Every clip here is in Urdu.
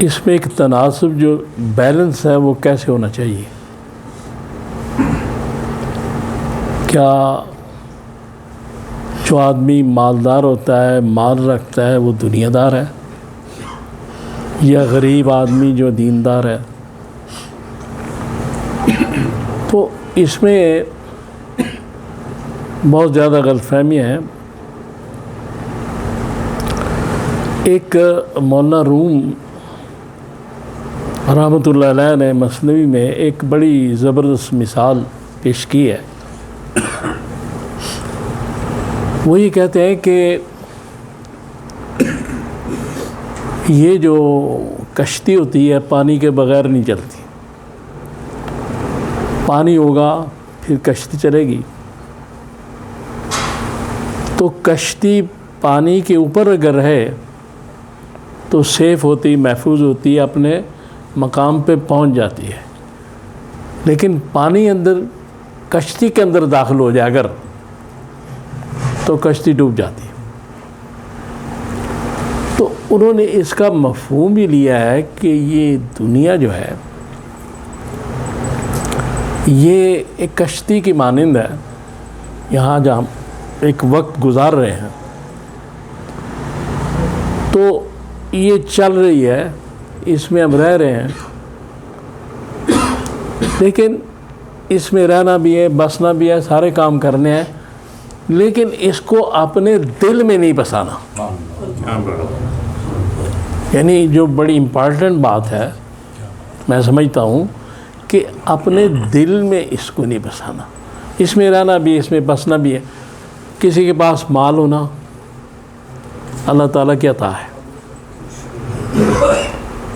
اس میں ایک تناسب جو بیلنس ہے وہ کیسے ہونا چاہیے؟ کیا جو آدمی مالدار ہوتا ہے، مال رکھتا ہے، وہ دنیا دار ہے، یا غریب آدمی جو دیندار ہے؟ تو اس میں بہت زیادہ غلط فہمیاں ہیں۔ ایک مولانا روم رحمۃ اللہ علیہ نے مثنوی میں ایک بڑی زبردست مثال پیش کی ہے۔ وہ یہ کہتے ہیں کہ یہ جو کشتی ہوتی ہے پانی کے بغیر نہیں چلتی، پانی ہوگا پھر کشتی چلے گی۔ تو کشتی پانی کے اوپر اگر ہے تو سیف ہوتی، محفوظ ہوتی، اپنے مقام پہ پہنچ جاتی ہے، لیکن پانی اندر کشتی کے اندر داخل ہو جائے اگر، تو کشتی ڈوب جاتی ہے۔ تو انہوں نے اس کا مفہوم بھی لیا ہے کہ یہ دنیا جو ہے یہ ایک کشتی کی مانند ہے، یہاں جہاں ایک وقت گزار رہے ہیں تو یہ چل رہی ہے، اس میں ہم رہ رہے ہیں، لیکن اس میں رہنا بھی ہے، بسنا بھی ہے، سارے کام کرنے ہیں، لیکن اس کو اپنے دل میں نہیں بسانا۔ یعنی جو بڑی امپارٹنٹ بات ہے میں سمجھتا ہوں کہ اپنے دل میں اس کو نہیں بسانا۔ اس میں رہنا بھی، اس میں بسنا بھی ہے۔ کسی کے پاس مال ہونا اللہ تعالیٰ کی عطا ہے۔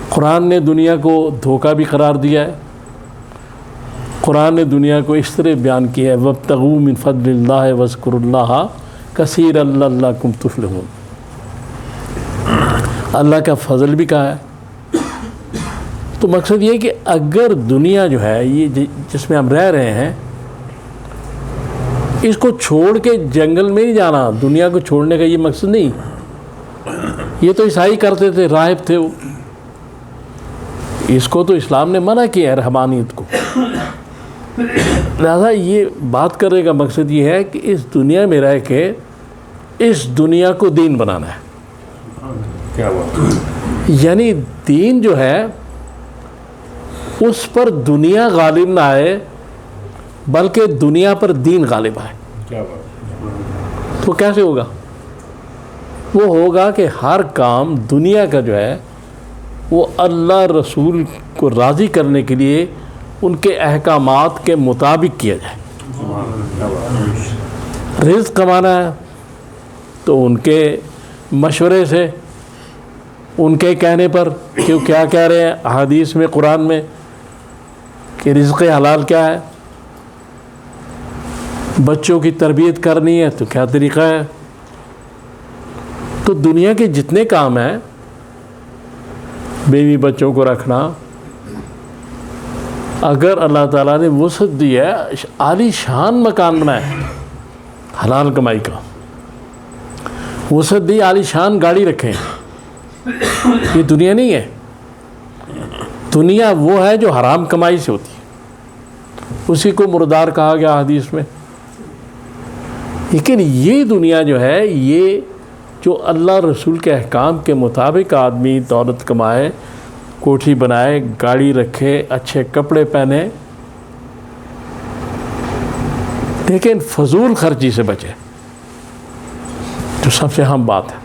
قرآن نے دنیا کو دھوکہ بھی قرار دیا ہے۔ قرآن نے دنیا کو اس طرح بیان کیا ہے، وَابْتَغُوا مِن فَضْلِ اللَّهِ وَاذْكُرُوا اللَّهَ كَثِيرًا لَعَلَّكُمْ تُفْلِحُونَ۔ اللہ کا فضل بھی کہا ہے۔ تو مقصد یہ ہے کہ اگر دنیا جو ہے یہ جس میں ہم رہ رہے ہیں، اس کو چھوڑ کے جنگل میں نہیں جانا۔ دنیا کو چھوڑنے کا یہ مقصد نہیں۔ یہ تو عیسائی کرتے تھے، راہب تھے وہ، اس کو تو اسلام نے منع کیا ہے، رہبانیت کو۔ لہذا یہ بات کرنے کا مقصد یہ ہے کہ اس دنیا میں رہ کے اس دنیا کو دین بنانا ہے۔ یعنی دین جو ہے اس پر دنیا غالب نہ آئے، بلکہ دنیا پر دین غالب آئے۔ تو کیسے ہوگا؟ وہ ہوگا کہ ہر کام دنیا کا جو ہے وہ اللہ رسول کو راضی کرنے کے لیے ان کے احکامات کے مطابق کیا جائے۔ رزق کمانا ہے تو ان کے مشورے سے، ان کے کہنے پر، کہ کیا کہہ رہے ہیں احادیث میں، قرآن میں، کہ رزق حلال کیا ہے۔ بچوں کی تربیت کرنی ہے تو کیا طریقہ ہے۔ تو دنیا کے جتنے کام ہیں، بیوی بچوں کو رکھنا، اگر اللہ تعالیٰ نے وسعت دی ہے، عالی شان مکان بنایا ہے حلال کمائی کا، وسعت دی، عالی شان گاڑی رکھیں، یہ دنیا نہیں ہے۔ دنیا وہ ہے جو حرام کمائی سے ہوتی ہے، اسی کو مردار کہا گیا حدیث میں۔ لیکن یہ دنیا جو ہے، یہ جو اللہ رسول کے احکام کے مطابق آدمی دولت کمائے، کوٹھی بنائے، گاڑی رکھے، اچھے کپڑے پہنے، لیکن فضول خرچی سے بچے، جو سب سے اہم بات ہے۔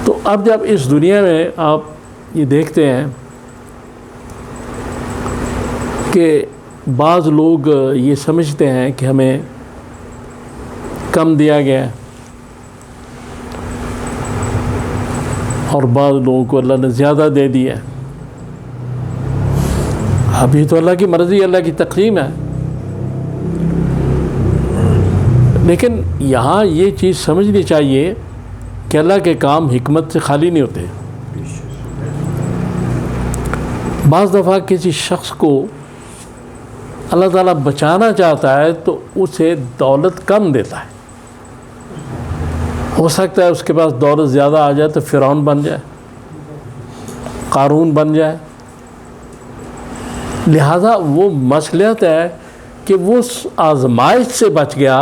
تو اب جب اس دنیا میں آپ یہ دیکھتے ہیں کہ بعض لوگ یہ سمجھتے ہیں کہ ہمیں کم دیا گیا ہے، اور بعض لوگوں کو اللہ نے زیادہ دے دیا ہے۔ اب یہ تو اللہ کی مرضی، اللہ کی تقسیم ہے۔ لیکن یہاں یہ چیز سمجھنی چاہیے کہ اللہ کے کام حکمت سے خالی نہیں ہوتے۔ بعض دفعہ کسی شخص کو اللہ تعالیٰ بچانا چاہتا ہے تو اسے دولت کم دیتا ہے۔ ہو سکتا ہے اس کے پاس دولت زیادہ آ جائے تو فرعون بن جائے، قارون بن جائے. لہذا وہ مصلحت ہے کہ وہ اس آزمائش سے بچ گیا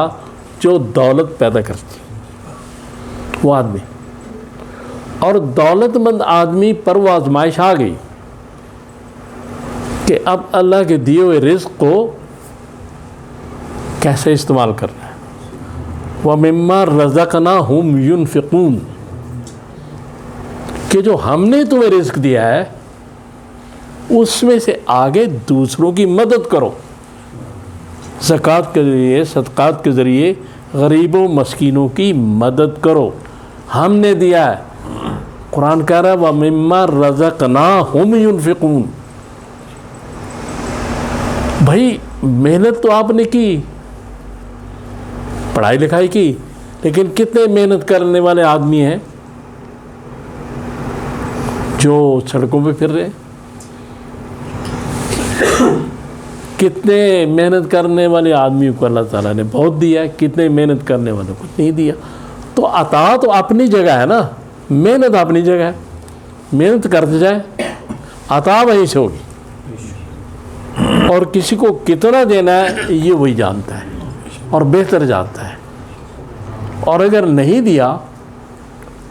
جو دولت پیدا کرتی وہ آدمی, اور دولت مند آدمی پر وہ آزمائش آ گئی کہ اب اللہ کے دیے ہوئے رزق کو کیسے استعمال کرنا ہے. وَمِمَّا رَزَقْنَاهُمْ يُنْفِقُونَ, کہ جو ہم نے تمہیں رزق دیا ہے اس میں سے آگے دوسروں کی مدد کرو, زکوٰۃ کے ذریعے, صدقات کے ذریعے غریبوں مسکینوں کی مدد کرو, ہم نے دیا ہے. قرآن کہہ رہا ہے وَمِمَّا رَزَقْنَاهُمْ يُنْفِقُونَ. بھائی محنت تو آپ نے کی, پڑھائی لکھائی کی, لیکن کتنے محنت کرنے والے آدمی ہیں جو سڑکوں پہ پھر رہے ہیں؟ کتنے محنت کرنے والے آدمیوں کو اللہ تعالیٰ نے بہت دیا ہے, کتنے محنت کرنے والوں کو نہیں دیا. تو عطا تو اپنی جگہ ہے نا, محنت اپنی جگہ ہے, محنت کرتے جائے عطا وہیں سے ہوگی. اور کسی کو کتنا دینا ہے یہ وہی جانتا ہے اور بہتر جانتا ہے. اور اگر نہیں دیا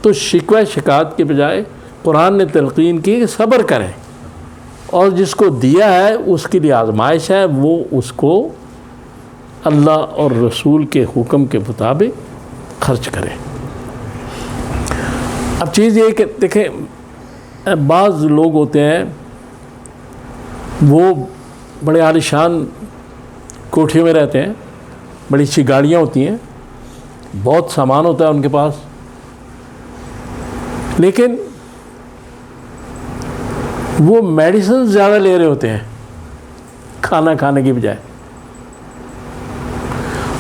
تو شکوہ شکایت کے بجائے قرآن نے تلقین کی کہ صبر کریں, اور جس کو دیا ہے اس کے لیے آزمائش ہے, وہ اس کو اللہ اور رسول کے حکم کے مطابق خرچ کرے. اب چیز یہ کہ دیکھیں بعض لوگ ہوتے ہیں وہ بڑے عالیشان کوٹھیوں میں رہتے ہیں, بڑی اچھی گاڑیاں ہوتی ہیں, بہت سامان ہوتا ہے ان کے پاس, لیکن وہ میڈیسن زیادہ لے رہے ہوتے ہیں کھانا کھانے کی بجائے.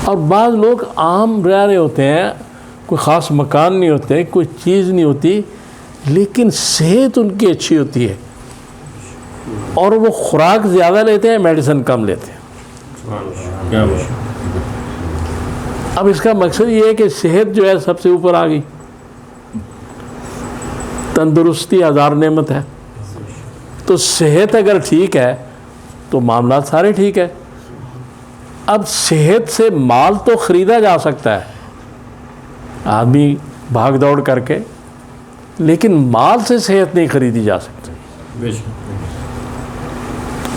اور بعض لوگ عام رہ رہے ہوتے ہیں, کوئی خاص مکان نہیں ہوتے, کوئی چیز نہیں ہوتی, لیکن صحت ان کی اچھی ہوتی ہے, اور وہ خوراک زیادہ لیتے ہیں, میڈیسن کم لیتے ہیں. اب اس کا مقصد یہ ہے کہ صحت جو ہے سب سے اوپر آ گئی. تندرستی ہزار نعمت ہے, تو صحت اگر ٹھیک ہے تو معاملات سارے ٹھیک ہے. اب صحت سے مال تو خریدا جا سکتا ہے آدمی بھاگ دوڑ کر کے, لیکن مال سے صحت نہیں خریدی جا سکتی.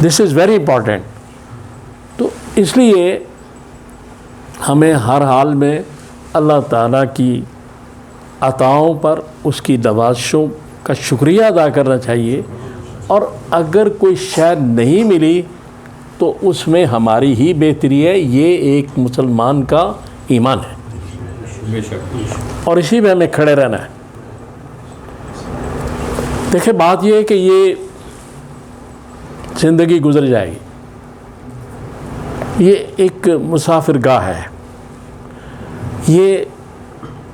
دس از ویری امپورٹینٹ. تو اس لیے ہمیں ہر حال میں اللہ تعالیٰ کی عطاؤں پر, اس کی نوازشوں کا شکریہ ادا کرنا چاہیے, اور اگر کوئی شے نہیں ملی تو اس میں ہماری ہی بہتری ہے. یہ ایک مسلمان کا ایمان ہے, اور اسی میں ہمیں کھڑے رہنا ہے. دیکھیں بات یہ ہے کہ یہ زندگی گزر جائے گی, یہ ایک مسافر گاہ ہے, یہ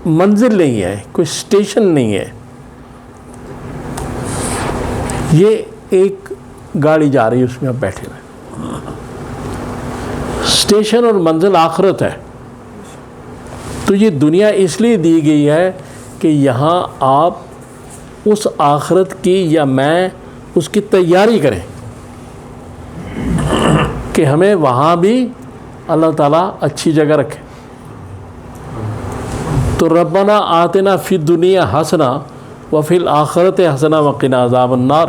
منزل نہیں ہے, کوئی اسٹیشن نہیں ہے. یہ ایک گاڑی جا رہی ہے, اس میں آپ بیٹھے ہوئے. اسٹیشن اور منزل آخرت ہے. تو یہ دنیا اس لیے دی گئی ہے کہ یہاں آپ اس آخرت کی یا میں اس کی تیاری کریں کہ ہمیں وہاں بھی اللہ تعالیٰ اچھی جگہ رکھے. تو ربنا آتنا فی الدنیا حسنہ وفی الآخرت حسنہ وقنا عذاب النار.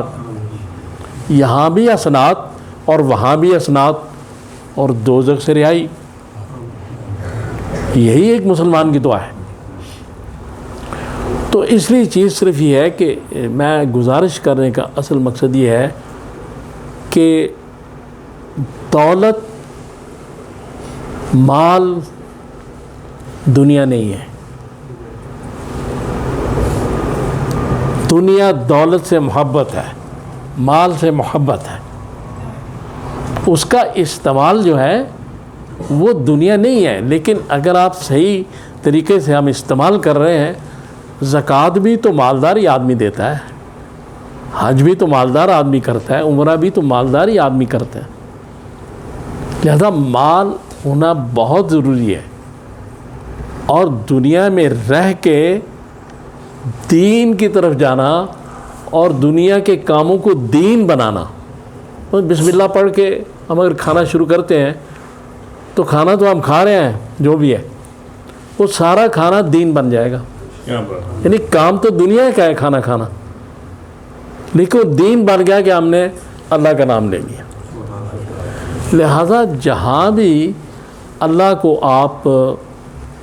یہاں بھی حسنات اور وہاں بھی حسنات, اور دوزخ سے رہائی. یہی ایک مسلمان کی دعا ہے. تو اس لیے چیز صرف یہ ہے کہ میں گزارش کرنے کا اصل مقصد یہ ہے کہ دولت مال دنیا نہیں ہے. دنیا دولت سے محبت ہے, مال سے محبت ہے. اس کا استعمال جو ہے وہ دنیا نہیں ہے, لیکن اگر آپ صحیح طریقے سے ہم استعمال کر رہے ہیں, زکوٰۃ بھی تو مالدار ہی آدمی دیتا ہے, حج بھی تو مالدار آدمی کرتا ہے, عمرہ بھی تو مالدار ہی آدمی کرتا ہے. لہذا مال ہونا بہت ضروری ہے. اور دنیا میں رہ کے دین کی طرف جانا اور دنیا کے کاموں کو دین بنانا. بسم اللہ پڑھ کے ہم اگر کھانا شروع کرتے ہیں تو کھانا تو ہم کھا رہے ہیں جو بھی ہے وہ سارا کھانا دین بن جائے گا. یعنی کام تو دنیا کا ہے کھانا کھانا, لیکن وہ دین بن گیا کہ ہم نے اللہ کا نام لے لیا. لہذا جہاں بھی اللہ کو آپ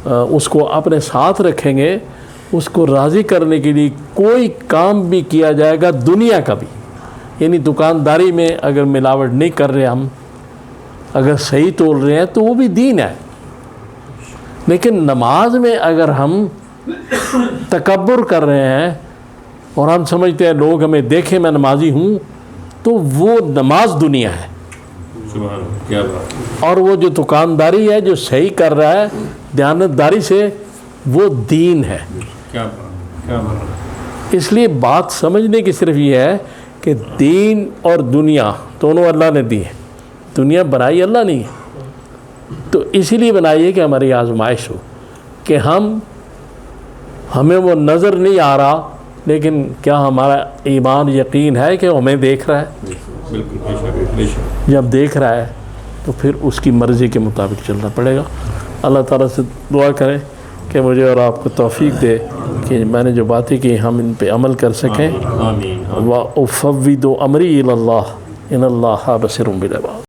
اس کو اپنے ساتھ رکھیں گے, اس کو راضی کرنے کے لیے کوئی کام بھی کیا جائے گا دنیا کا بھی, یعنی دکانداری میں اگر ملاوٹ نہیں کر رہے ہم, اگر صحیح تول رہے ہیں تو وہ بھی دین ہے. لیکن نماز میں اگر ہم تکبر کر رہے ہیں اور ہم سمجھتے ہیں لوگ ہمیں دیکھیں میں نمازی ہوں, تو وہ نماز دنیا ہے. اور وہ جو دکانداری ہے جو صحیح کر رہا ہے دیانتداری سے, وہ دین ہے. اس لیے بات سمجھنے کی صرف یہ ہے کہ دین اور دنیا دونوں اللہ نے دی ہے. دنیا بنائی اللہ نہیں ہے, تو اسی لیے بنائی ہے کہ ہماری آزمائش ہو کہ ہمیں وہ نظر نہیں آ رہا, لیکن کیا ہمارا ایمان یقین ہے کہ ہمیں دیکھ رہا ہے؟ جب دیکھ رہا ہے تو پھر اس کی مرضی کے مطابق چلنا پڑے گا. اللہ تعالیٰ سے دعا کریں کہ مجھے اور آپ کو توفیق دے کہ میں نے جو باتیں کی ہم ان پہ عمل کر سکیں. وَأُفَوِّضُ أَمْرِي إِلَى اللَّهِ إِنَّ اللَّهَ بَصِيرٌ بِالْعِبَادِ.